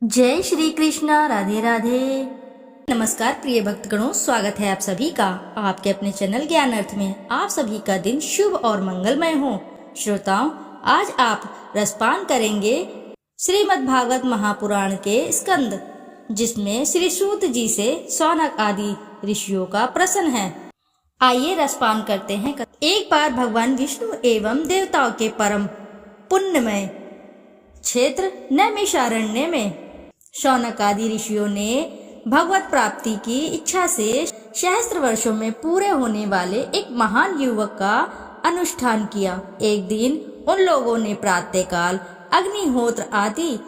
जय श्री कृष्णा। राधे राधे। नमस्कार प्रिय भक्तगणों, स्वागत है आप सभी का आपके अपने चैनल ज्ञान अर्थ में। आप सभी का दिन शुभ और मंगलमय हो। श्रोताओं, आज आप रसपान करेंगे श्रीमद् भागवत महापुराण के स्कंद, जिसमें श्री सूत जी से शौनक आदि ऋषियों का प्रश्न है। आइए रसपान करते हैं। एक बार भगवान विष्णु एवं देवताओं के परम पुण्यमय क्षेत्र नैमिषारण्य में शौनक आदि ऋषियों ने भगवत प्राप्ति की इच्छा से सहस्त्र वर्षों में पूरे होने वाले एक महान युवक का अनुष्ठान किया। एक दिन उन लोगों ने प्रातःकाल अग्निहोत्र आदि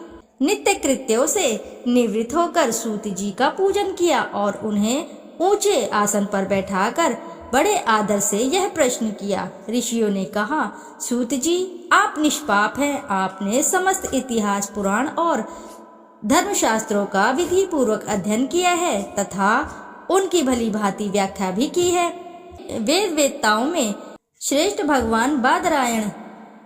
नित्य कृत्यों से निवृत्त होकर सूत जी का पूजन किया और उन्हें ऊंचे आसन पर बैठाकर बड़े आदर से यह प्रश्न किया। ऋषियों ने कहा, सूत जी, आप निष्पाप हैं। आपने समस्त इतिहास, पुराण और धर्मशास्त्रों का विधि पूर्वक अध्ययन किया है तथा उनकी भली भांति व्याख्या भी की है। वेद वेत्ताओं में श्रेष्ठ भगवान बादरायण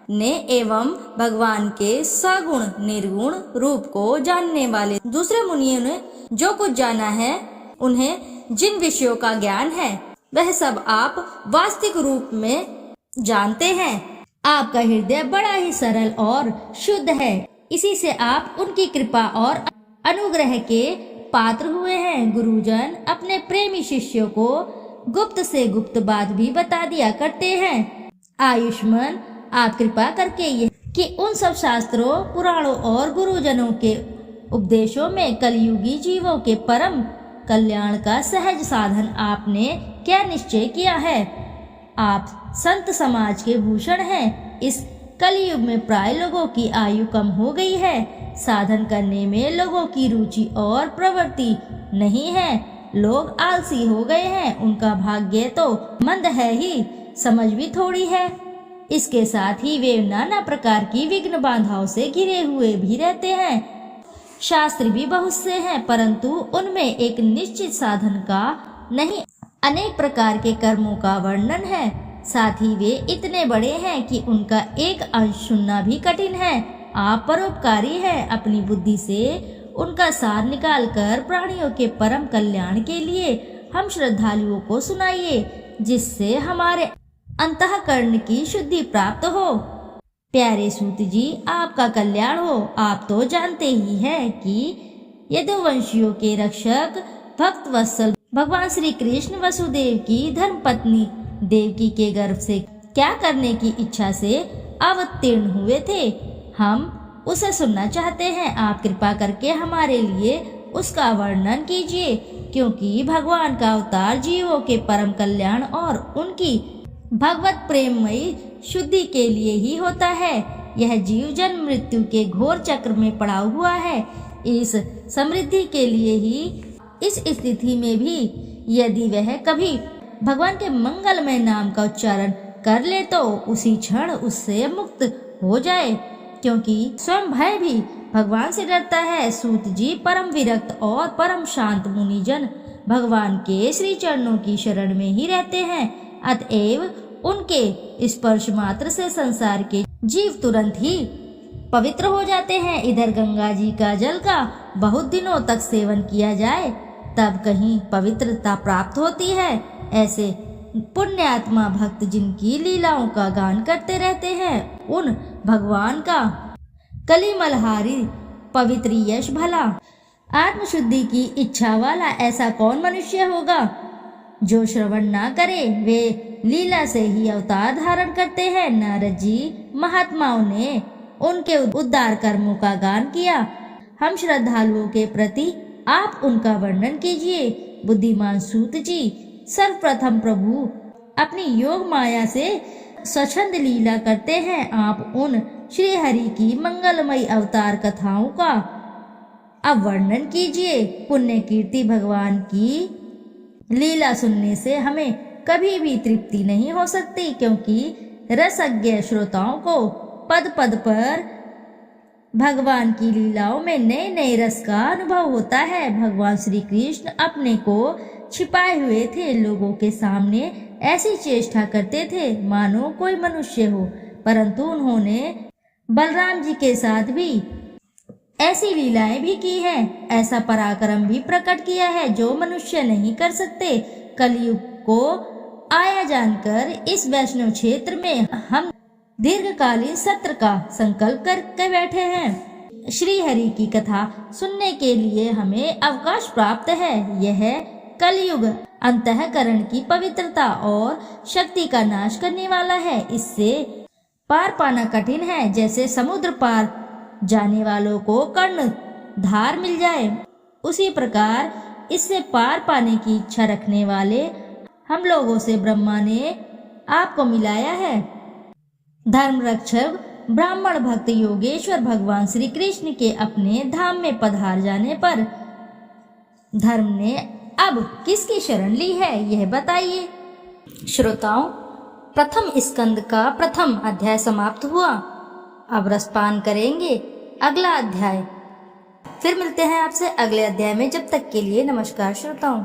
ने एवं भगवान के सगुण निर्गुण रूप को जानने वाले दूसरे मुनियों ने जो कुछ जाना है, उन्हें जिन विषयों का ज्ञान है, वह सब आप वास्तविक रूप में जानते हैं। आपका हृदय बड़ा ही सरल और शुद्ध है। इसी से आप उनकी कृपा और अनुग्रह के पात्र हुए हैं। गुरुजन अपने प्रेमी शिष्यों को गुप्त से गुप्त बात भी बता दिया करते हैं। आयुष्मान, आप कृपा करके ये कि उन सब शास्त्रों, पुराणों और गुरुजनों के उपदेशों में कलयुगी जीवों के परम कल्याण का सहज साधन आपने क्या निश्चय किया है। आप संत समाज के भूषण हैं। इस कलयुग में प्राय लोगों की आयु कम हो गई है। साधन करने में लोगों की रुचि और प्रवृत्ति नहीं है। लोग आलसी हो गए हैं। उनका भाग्य तो मंद है ही, समझ भी थोड़ी है। इसके साथ ही वे नाना प्रकार की विघ्न बाधाओं से घिरे हुए भी रहते हैं। शास्त्र भी बहुत से हैं, परंतु उनमें एक निश्चित साधन का नहीं, अनेक प्रकार के कर्मों का वर्णन है। साथ ही वे इतने बड़े हैं कि उनका एक अंश सुनना भी कठिन है। आप परोपकारी हैं। अपनी बुद्धि से उनका सार निकालकर प्राणियों के परम कल्याण के लिए हम श्रद्धालुओं को सुनाइए, जिससे हमारे अंतःकरण की शुद्धि प्राप्त हो। प्यारे सूत जी, आपका कल्याण हो। आप तो जानते ही हैं कि यदुवंशियों के रक्षक भक्त वत्सल भगवान श्री कृष्ण वसुदेव की धर्मपत्नी देवकी के गर्भ से क्या करने की इच्छा से अवतीर्ण हुए थे। हम उसे सुनना चाहते हैं। आप कृपा करके हमारे लिए उसका वर्णन कीजिए, क्योंकि भगवान का अवतार जीवों के परम कल्याण और उनकी भगवत प्रेममयी शुद्धि के लिए ही होता है। यह जीव जन्म मृत्यु के घोर चक्र में पड़ा हुआ है। इस समृद्धि के लिए ही इस स्थिति में भी यदि वह कभी भगवान के मंगलमय नाम का उच्चारण कर ले तो उसी क्षण उससे मुक्त हो जाए, क्योंकि स्वयं भय भी भगवान से डरता है। सूत जी परम विरक्त और परम शांत मुनिजन भगवान के श्री चरणों की शरण में ही रहते हैं। अतएव उनके स्पर्श मात्र से संसार के जीव तुरंत ही पवित्र हो जाते हैं। इधर गंगा जी का जल का बहुत दिनों तक सेवन किया जाए तब कहीं पवित्रता प्राप्त होती है। ऐसे पुण्यात्मा भक्त जिनकी लीलाओं का गान करते रहते हैं, उन भगवान का कलिमलहारी पवित्र यश भला। आत्मशुद्धि की इच्छा वाला ऐसा कौन मनुष्य होगा जो श्रवण ना करे। वे लीला से ही अवतार धारण करते हैं। नारद जी महात्माओं ने उनके उद्धार कर्मों का गान किया। हम श्रद्धालुओं के प्रति आप उनका वर्णन कीजिए। बुद्धिमान सूत जी, सर्वप्रथम प्रभु अपनी योग माया से स्वच्छंद लीला करते हैं। आप उन श्री हरि की मंगलमयी अवतार कथाओं का अब वर्णन कीजिए। पुण्य कीर्ति भगवान की लीला सुनने से हमें कभी भी तृप्ति नहीं हो सकती, क्योंकि रसज्ञ श्रोताओं को पद पद पर भगवान की लीलाओं में नए नए रस का अनुभव होता है। भगवान श्री कृष्ण अपने को छिपाए हुए थे। लोगों के सामने ऐसी चेष्टा करते थे मानो कोई मनुष्य हो, परंतु उन्होंने बलराम जी के साथ भी ऐसी लीलाएं भी की हैं, ऐसा पराक्रम भी प्रकट किया है जो मनुष्य नहीं कर सकते। कलयुग को आया जानकर इस वैष्णव क्षेत्र में हम दीर्घकालीन सत्र का संकल्प करके बैठे हैं। श्री हरि की कथा सुनने के लिए हमें अवकाश प्राप्त है। यह कलयुग अंतःकरण की पवित्रता और शक्ति का नाश करने वाला है। इससे पार पाना कठिन है। जैसे समुद्र पार जाने वालों को कर्ण धार मिल जाए, उसी प्रकार इससे पार पाने की इच्छा रखने वाले हम लोगों से ब्रह्मा ने आपको मिलाया है। धर्म रक्षक ब्राह्मण भक्त योगेश्वर भगवान श्री कृष्ण के अपने धाम में पधार जाने पर धर्म ने अब किसकी शरण ली है, यह बताइए। श्रोताओं, प्रथम स्कंद का प्रथम अध्याय समाप्त हुआ। अब रसपान करेंगे अगला अध्याय। फिर मिलते हैं आपसे अगले अध्याय में। जब तक के लिए नमस्कार श्रोताओं।